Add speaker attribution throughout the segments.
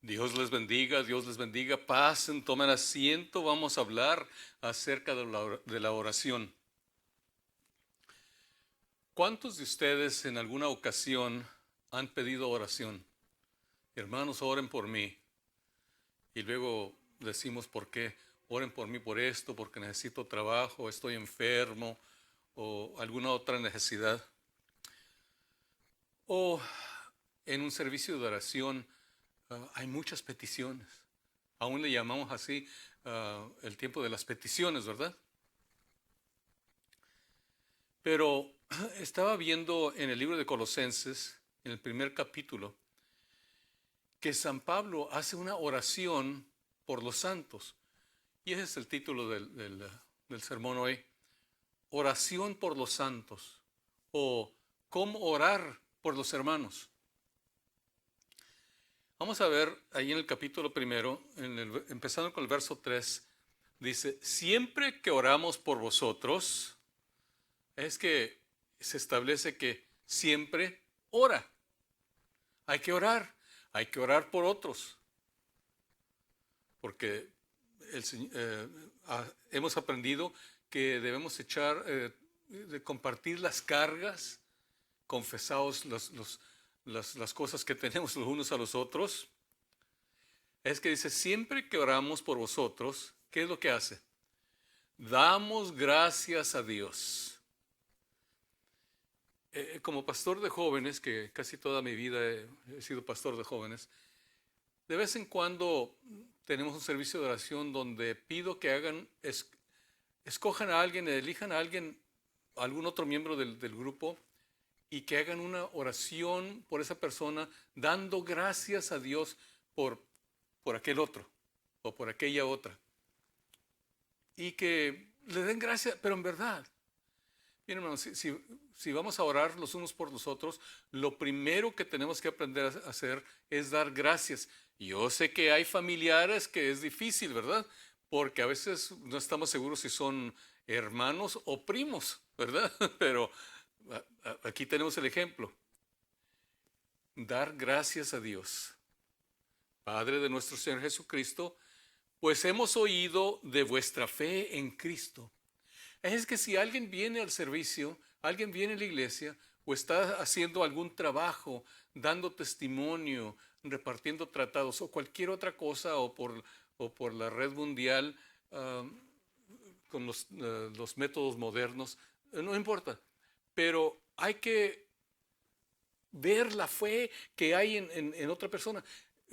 Speaker 1: Dios les bendiga, pasen, tomen asiento, vamos a hablar acerca de la oración. ¿Cuántos de ustedes en alguna ocasión han pedido oración? Hermanos, oren por mí. Y luego decimos por qué. Oren por mí por esto, porque necesito trabajo, estoy enfermo o alguna otra necesidad. O en un servicio de oración hay muchas peticiones. Aún le llamamos así el tiempo de las peticiones, ¿verdad? Pero estaba viendo en el libro de Colosenses, en el primer capítulo, que San Pablo hace una oración por los santos. Y ese es el título del sermón hoy. Oración por los santos. O cómo orar por los hermanos. Vamos a ver ahí en el capítulo primero, empezando con el verso 3, dice, siempre que oramos por vosotros, es que se establece que siempre ora. Hay que orar por otros, porque hemos aprendido que debemos de compartir las cargas, confesaos las cosas que tenemos los unos a los otros. Es que dice, siempre que oramos por vosotros, ¿qué es lo que hace? Damos gracias a Dios. Como pastor de jóvenes, que casi toda mi vida he sido pastor de jóvenes, de vez en cuando tenemos un servicio de oración donde pido que escojan a alguien, elijan a alguien, algún otro miembro del grupo, y que hagan una oración por esa persona, dando gracias a Dios por aquel otro o por aquella otra. Y que le den gracias, pero en verdad. Miren, hermanos, si vamos a orar los unos por los otros, lo primero que tenemos que aprender a hacer es dar gracias. Yo sé que hay familiares que es difícil, ¿verdad? Porque a veces no estamos seguros si son hermanos o primos, ¿verdad? Pero aquí tenemos el ejemplo. Dar gracias a Dios, Padre de nuestro Señor Jesucristo, pues hemos oído de vuestra fe en Cristo. Es que si alguien viene al servicio, alguien viene a la iglesia o está haciendo algún trabajo, dando testimonio, repartiendo tratados o cualquier otra cosa o por la red mundial con los métodos modernos, no importa. Pero hay que ver la fe que hay en otra persona.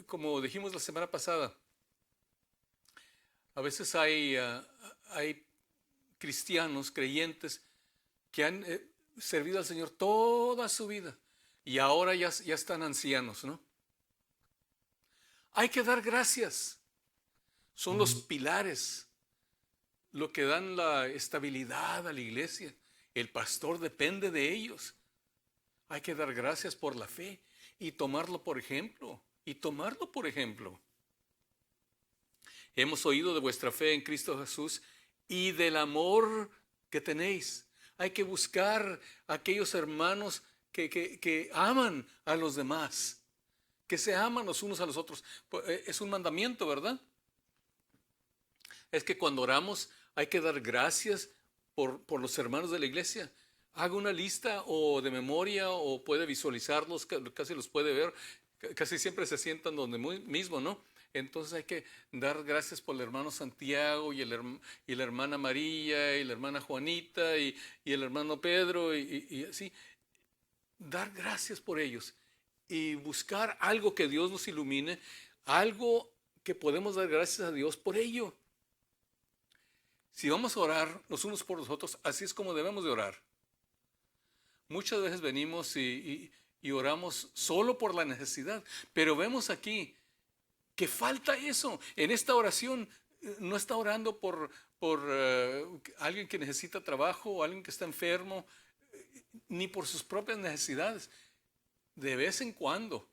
Speaker 1: Como dijimos la semana pasada, a veces hay cristianos, creyentes, que han servido al Señor toda su vida y ahora ya están ancianos, ¿no? Hay que dar gracias. Son los pilares, lo que dan la estabilidad a la iglesia. El pastor depende de ellos. Hay que dar gracias por la fe y tomarlo por ejemplo. Hemos oído de vuestra fe en Cristo Jesús y del amor que tenéis. Hay que buscar a aquellos hermanos que aman a los demás, que se aman los unos a los otros. Es un mandamiento, ¿verdad? Es que cuando oramos hay que dar gracias por los hermanos de la iglesia. Haga una lista o de memoria o puede visualizarlos, casi los puede ver, casi siempre se sientan donde mismo, ¿no? Entonces hay que dar gracias por el hermano Santiago y la hermana María y la hermana Juanita y el hermano Pedro y así. Dar gracias por ellos y buscar algo que Dios nos ilumine, algo que podemos dar gracias a Dios por ello. Si vamos a orar los unos por los otros, así es como debemos de orar. Muchas veces venimos y oramos solo por la necesidad, pero vemos aquí que falta eso. En esta oración no está orando por alguien que necesita trabajo o alguien que está enfermo, ni por sus propias necesidades. De vez en cuando,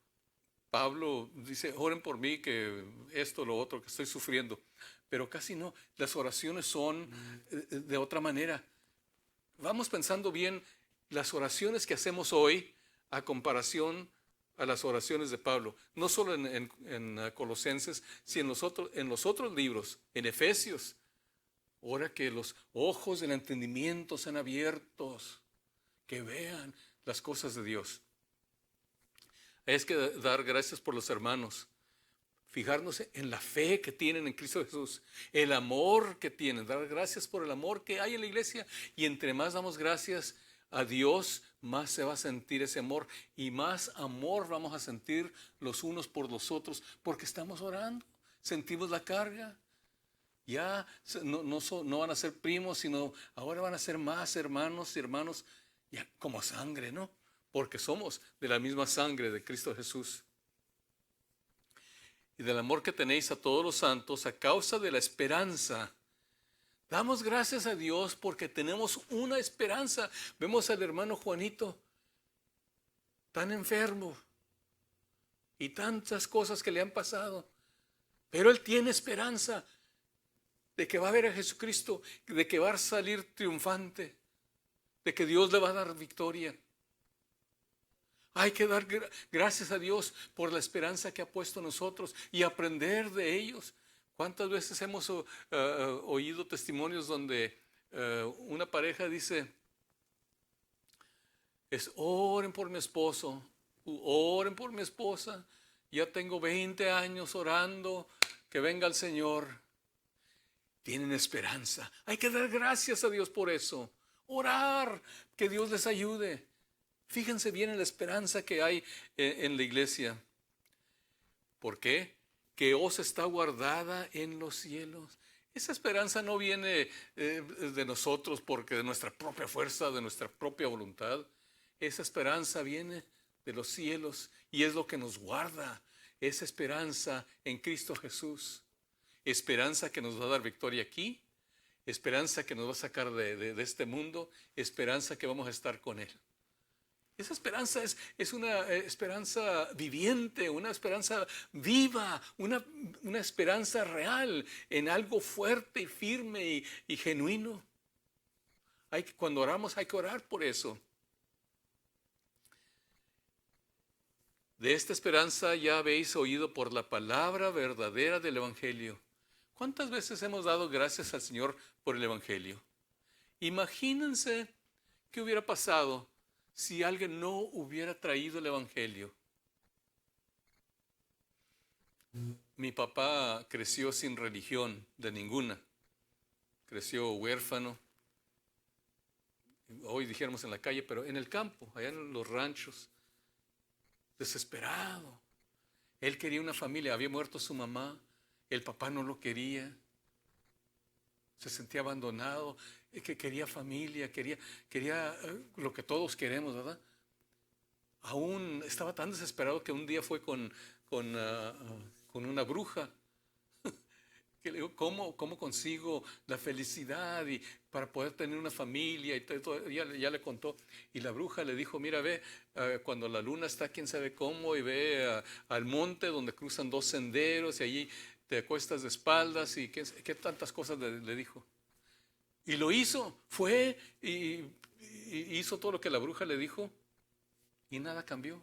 Speaker 1: Pablo dice, oren por mí que esto, lo otro, que estoy sufriendo. Pero casi no, las oraciones son de otra manera. Vamos pensando bien las oraciones que hacemos hoy a comparación a las oraciones de Pablo, no solo en Colosenses, sino en los otros libros, en Efesios. Ora que los ojos del entendimiento sean abiertos, que vean las cosas de Dios. Es que dar gracias por los hermanos, fijarnos en la fe que tienen en Cristo Jesús, el amor que tienen, dar gracias por el amor que hay en la iglesia, y entre más damos gracias a Dios, más se va a sentir ese amor, y más amor vamos a sentir los unos por los otros, porque estamos orando, sentimos la carga. Ya no van a ser primos, sino ahora van a ser más hermanos y hermanos, ya como sangre, ¿no? Porque somos de la misma sangre de Cristo Jesús. Y del amor que tenéis a todos los santos a causa de la esperanza. Damos gracias a Dios porque tenemos una esperanza. Vemos al hermano Juanito tan enfermo y tantas cosas que le han pasado, pero él tiene esperanza de que va a ver a Jesucristo, de que va a salir triunfante, de que Dios le va a dar victoria. Hay que dar gracias a Dios por la esperanza que ha puesto en nosotros y aprender de ellos. ¿Cuántas veces hemos oído testimonios donde una pareja dice, oren por mi esposo, oren por mi esposa, ya tengo 20 años orando, que venga el Señor? Tienen esperanza. Hay que dar gracias a Dios por eso. Orar, que Dios les ayude. Fíjense bien en la esperanza que hay en la iglesia. ¿Por qué? Que os está guardada en los cielos. Esa esperanza no viene de nosotros porque de nuestra propia fuerza, de nuestra propia voluntad. Esa esperanza viene de los cielos y es lo que nos guarda. Esa esperanza en Cristo Jesús. Esperanza que nos va a dar victoria aquí. Esperanza que nos va a sacar de este mundo. Esperanza que vamos a estar con Él. Esa esperanza es una esperanza viviente, una esperanza viva, una esperanza real en algo fuerte y firme y genuino. Cuando oramos hay que orar por eso. De esta esperanza ya habéis oído por la palabra verdadera del Evangelio. ¿Cuántas veces hemos dado gracias al Señor por el Evangelio? Imagínense qué hubiera pasado si alguien no hubiera traído el Evangelio. Mi papá creció sin religión de ninguna. Creció huérfano. Hoy dijéramos en la calle, pero en el campo, allá en los ranchos. Desesperado. Él quería una familia. Había muerto su mamá. El papá no lo quería. Se sentía abandonado. Que quería familia, quería lo que todos queremos, ¿verdad? Aún estaba tan desesperado que un día fue con una bruja que le dijo, ¿cómo consigo la felicidad y para poder tener una familia? Y todo, ya le contó. Y la bruja le dijo, mira, ve, cuando la luna está quién sabe cómo, y ve al monte donde cruzan 2 senderos y allí te acuestas de espaldas y qué tantas cosas le dijo. Y lo hizo, fue y hizo todo lo que la bruja le dijo y nada cambió,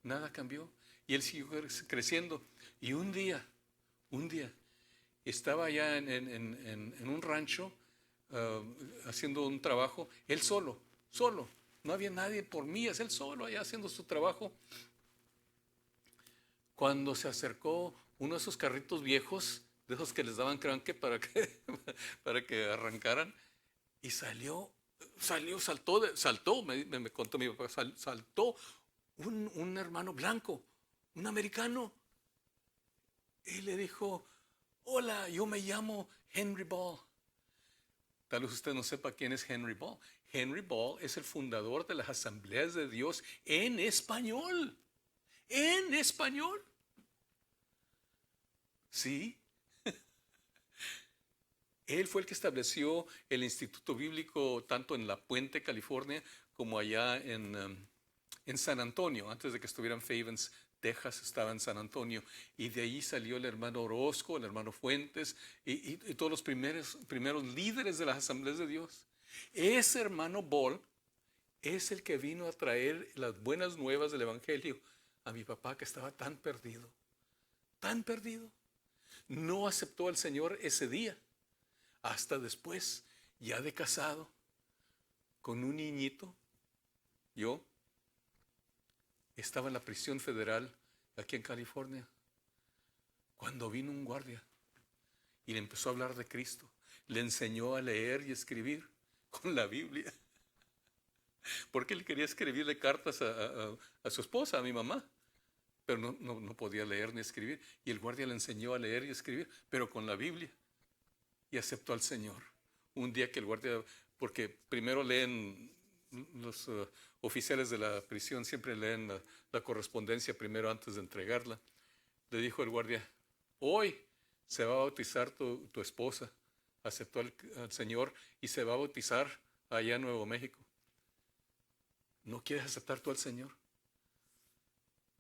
Speaker 1: nada cambió. Y él siguió creciendo. Y un día, estaba allá en un rancho haciendo un trabajo, él solo, no había nadie por mí, es él solo allá haciendo su trabajo. Cuando se acercó uno de esos carritos viejos, de esos que les daban cranque para que arrancaran, y saltó, me contó mi papá, saltó un hermano blanco, un americano, y le dijo, hola, yo me llamo Henry Ball. Tal vez usted no sepa quién es Henry Ball. Henry Ball es el fundador de las Asambleas de Dios en español. En español. Sí. Él fue el que estableció el Instituto Bíblico tanto en La Puente, California, como allá en San Antonio. Antes de que estuviera en Favens, Texas, estaba en San Antonio. Y de ahí salió el hermano Orozco, el hermano Fuentes y todos los primeros líderes de las Asambleas de Dios. Ese hermano Ball es el que vino a traer las buenas nuevas del Evangelio a mi papá que estaba tan perdido, tan perdido. No aceptó al Señor ese día, hasta después, ya de casado, con un niñito. Yo estaba en la prisión federal aquí en California, cuando vino un guardia y le empezó a hablar de Cristo. Le enseñó a leer y escribir con la Biblia, porque él quería escribirle cartas a su esposa, a mi mamá, pero no podía leer ni escribir. Y el guardia le enseñó a leer y escribir, pero con la Biblia, y aceptó al Señor. Un día que el guardia, porque primero leen los oficiales de la prisión, siempre leen la correspondencia primero antes de entregarla. Le dijo el guardia: hoy se va a bautizar tu esposa. Aceptó al Señor y se va a bautizar allá en Nuevo México. ¿No quieres aceptar tú al Señor?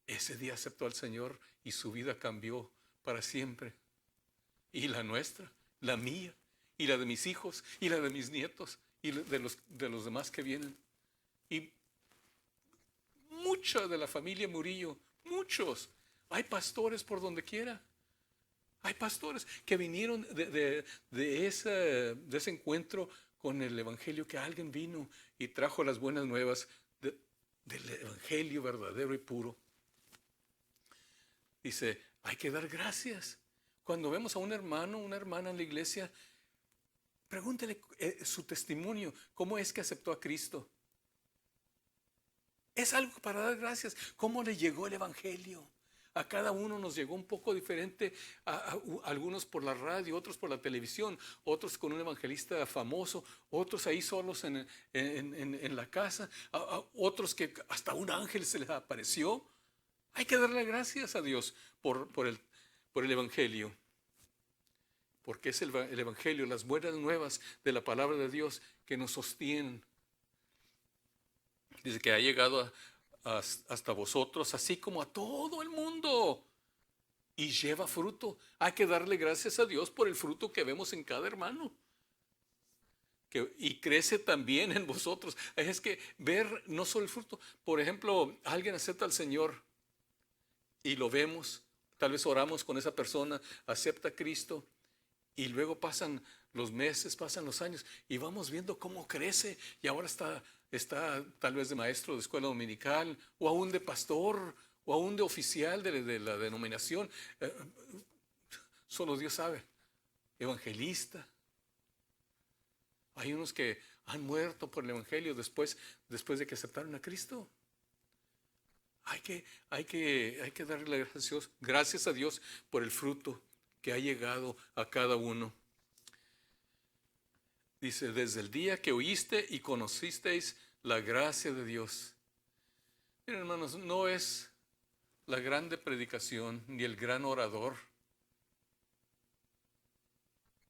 Speaker 1: Ese día aceptó al Señor y su vida cambió para siempre. Y la nuestra, la mía, y la de mis hijos, y la de mis nietos, y de los demás que vienen. Y mucha de la familia Murillo, muchos. Hay pastores por donde quiera. Hay pastores que vinieron de ese encuentro con el Evangelio, que alguien vino y trajo las buenas nuevas del Evangelio verdadero y puro. Dice, hay que dar gracias. Cuando vemos a un hermano, una hermana en la iglesia, pregúntele su testimonio, cómo es que aceptó a Cristo. Es algo para dar gracias. ¿Cómo le llegó el Evangelio? A cada uno nos llegó un poco diferente, a algunos por la radio, otros por la televisión, otros con un evangelista famoso, otros ahí solos en la casa, otros que hasta un ángel se les apareció. Hay que darle gracias a Dios por el Evangelio, porque es el Evangelio, las buenas nuevas de la palabra de Dios que nos sostienen. Dice que ha llegado hasta vosotros, así como a todo el mundo, y lleva fruto. Hay que darle gracias a Dios por el fruto que vemos en cada hermano, y crece también en vosotros. Es que ver no solo el fruto. Por ejemplo, alguien acepta al Señor y lo vemos, tal vez oramos con esa persona, acepta a Cristo, y luego pasan los meses, pasan los años, y vamos viendo cómo crece, y ahora está tal vez de maestro de escuela dominical, o aún de pastor, o aún de oficial de la denominación. Solo Dios sabe. Evangelista. Hay unos que han muerto por el Evangelio después de que aceptaron a Cristo. Hay que darle gracias a Dios por el fruto que ha llegado a cada uno. Dice, desde el día que oíste y conocisteis la gracia de Dios. Miren, hermanos, no es la grande predicación ni el gran orador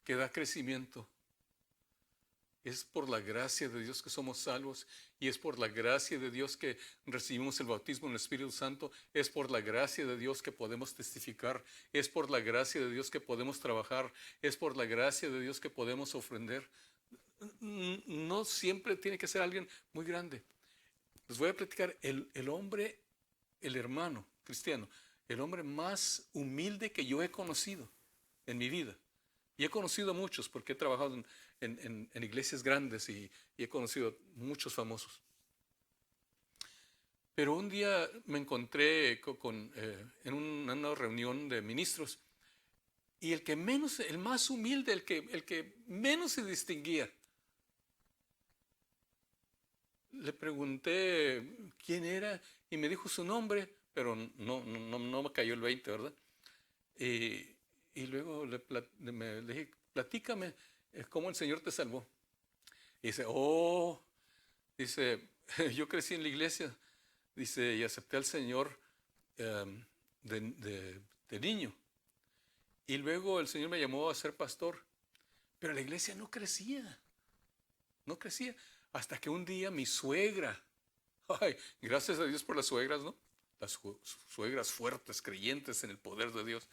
Speaker 1: que da crecimiento. Es por la gracia de Dios que somos salvos, y es por la gracia de Dios que recibimos el bautismo en el Espíritu Santo. Es por la gracia de Dios que podemos testificar. Es por la gracia de Dios que podemos trabajar. Es por la gracia de Dios que podemos ofrendar. No siempre tiene que ser alguien muy grande. Les voy a platicar el hombre, el hermano cristiano, el hombre más humilde que yo he conocido en mi vida. Y he conocido a muchos porque he trabajado en iglesias grandes y he conocido muchos famosos. Pero un día me encontré en una reunión de ministros, y el más humilde, el que menos se distinguía, le pregunté quién era y me dijo su nombre, pero no me cayó el 20, ¿verdad? Y luego le dije, platícame cómo el Señor te salvó. Y dice, yo crecí en la iglesia, dice, y acepté al Señor de niño. Y luego el Señor me llamó a ser pastor, pero la iglesia no crecía, hasta que un día mi suegra, gracias a Dios por las suegras, ¿no? Las suegras fuertes, creyentes en el poder de Dios.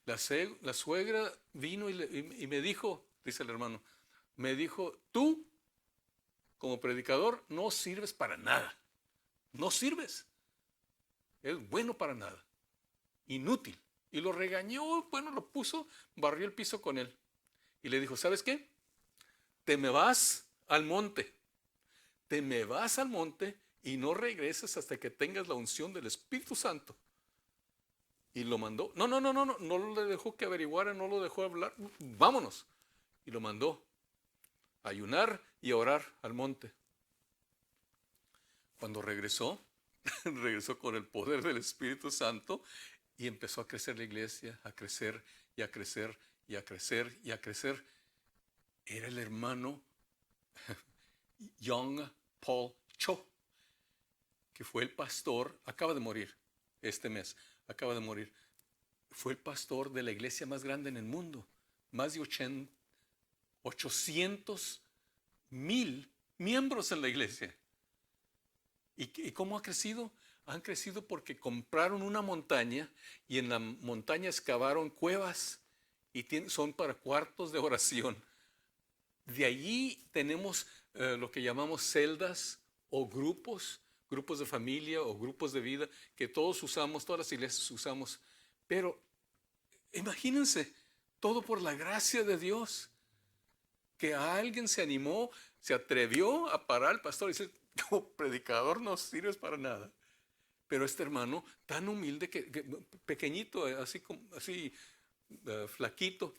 Speaker 1: La suegra vino y me dijo, dice el hermano, me dijo, tú como predicador no sirves para nada, no sirves. es bueno para nada, inútil. Y lo regañó, bueno, lo puso, barrió el piso con él. Y le dijo, ¿sabes qué? Te me vas al monte. Te me vas al monte y no regreses hasta que tengas la unción del Espíritu Santo. Y lo mandó. No le dejó que averiguara, no lo dejó hablar. Vámonos. Y lo mandó a ayunar y a orar al monte. Cuando regresó, regresó con el poder del Espíritu Santo y empezó a crecer la iglesia, a crecer y a crecer y a crecer y a crecer. Era el hermano Young Paul Cho, que fue el pastor, acaba de morir este mes, acaba de morir. Fue el pastor de la iglesia más grande en el mundo. Más de 800,000 miembros en la iglesia. ¿Y cómo ha crecido? Han crecido porque compraron una montaña y en la montaña excavaron cuevas y son para cuartos de oración. De allí tenemos lo que llamamos celdas o grupos de familia o grupos de vida que todos usamos, todas las iglesias usamos. Pero imagínense, todo por la gracia de Dios, que alguien se animó, se atrevió a parar al pastor y decir, como predicador no sirves para nada. Pero este hermano, tan humilde, que pequeñito, así flaquito,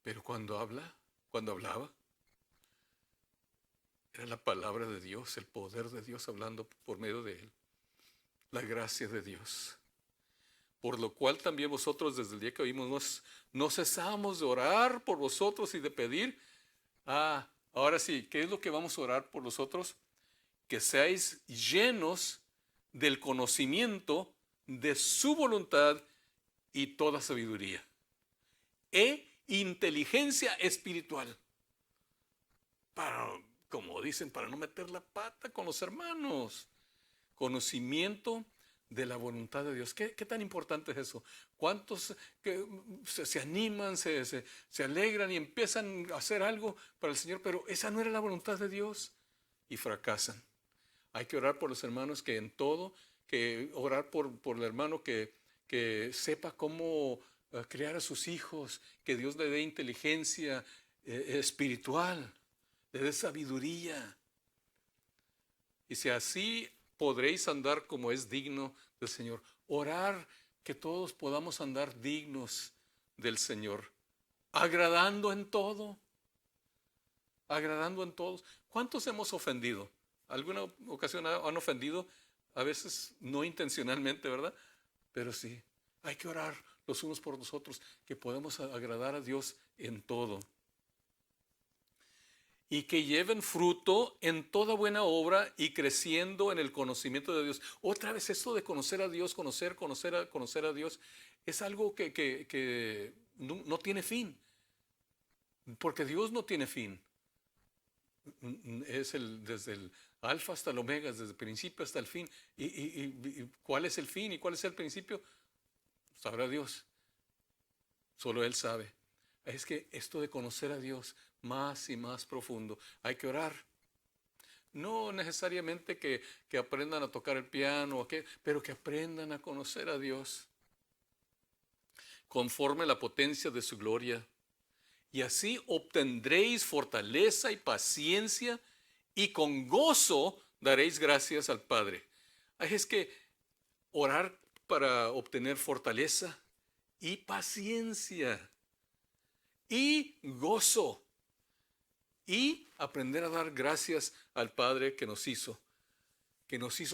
Speaker 1: pero cuando hablaba, era la palabra de Dios, el poder de Dios hablando por medio de él, la gracia de Dios. Por lo cual también vosotros desde el día que oímos no cesamos de orar por vosotros y de pedir. Ahora sí, ¿qué es lo que vamos a orar por vosotros? Que seáis llenos del conocimiento de su voluntad y toda sabiduría e inteligencia espiritual. Como dicen, para no meter la pata con los hermanos. Conocimiento de la voluntad de Dios. ¿Qué tan importante es eso? ¿Cuántos que se animan, se alegran y empiezan a hacer algo para el Señor, pero esa no era la voluntad de Dios y fracasan? Hay que orar por los hermanos que en todo, que orar por el hermano que sepa cómo criar a sus hijos, que Dios le dé inteligencia espiritual, le dé sabiduría. Y si así podréis andar como es digno del Señor. Orar que todos podamos andar dignos del Señor, agradando en todo, agradando en todos. ¿Cuántos hemos ofendido? ¿Alguna ocasión han ofendido? A veces no intencionalmente, ¿verdad? Pero sí, hay que orar los unos por los otros, que podamos agradar a Dios en todo. Y que lleven fruto en toda buena obra y creciendo en el conocimiento de Dios. Otra vez esto de conocer a Dios, conocer a Dios, es algo que no tiene fin. Porque Dios no tiene fin. Es desde el alfa hasta el omega, desde el principio hasta el fin. ¿Y cuál es el fin y cuál es el principio? Sabrá Dios. Solo Él sabe. Es que esto de conocer a Dios más y más profundo, hay que orar. No necesariamente que aprendan a tocar el piano, pero que aprendan a conocer a Dios conforme a la potencia de su gloria. Y así obtendréis fortaleza y paciencia y con gozo daréis gracias al Padre. Es que orar para obtener fortaleza y paciencia y gozo y aprender a dar gracias al Padre que nos hizo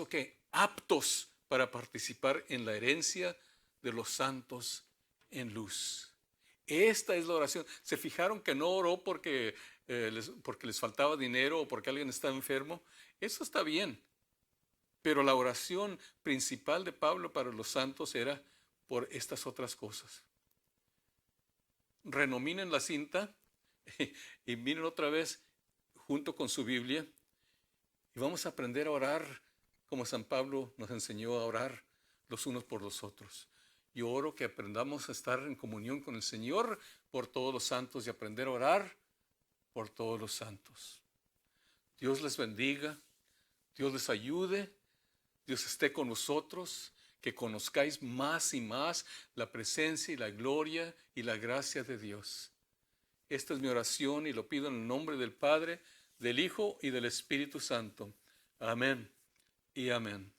Speaker 1: que aptos para participar en la herencia de los santos en luz. Esta es la oración. ¿Se fijaron que no oró porque les faltaba dinero o porque alguien estaba enfermo? Eso está bien. Pero la oración principal de Pablo para los santos era por estas otras cosas. Renominen la cinta y miren otra vez junto con su Biblia y vamos a aprender a orar como San Pablo nos enseñó a orar los unos por los otros. Yo oro que aprendamos a estar en comunión con el Señor por todos los santos y aprender a orar por todos los santos. Dios les bendiga, Dios les ayude Dios esté con nosotros, que conozcáis más y más la presencia y la gloria y la gracia de Dios. Esta es mi oración y lo pido en el nombre del Padre, del Hijo y del Espíritu Santo. Amén y amén.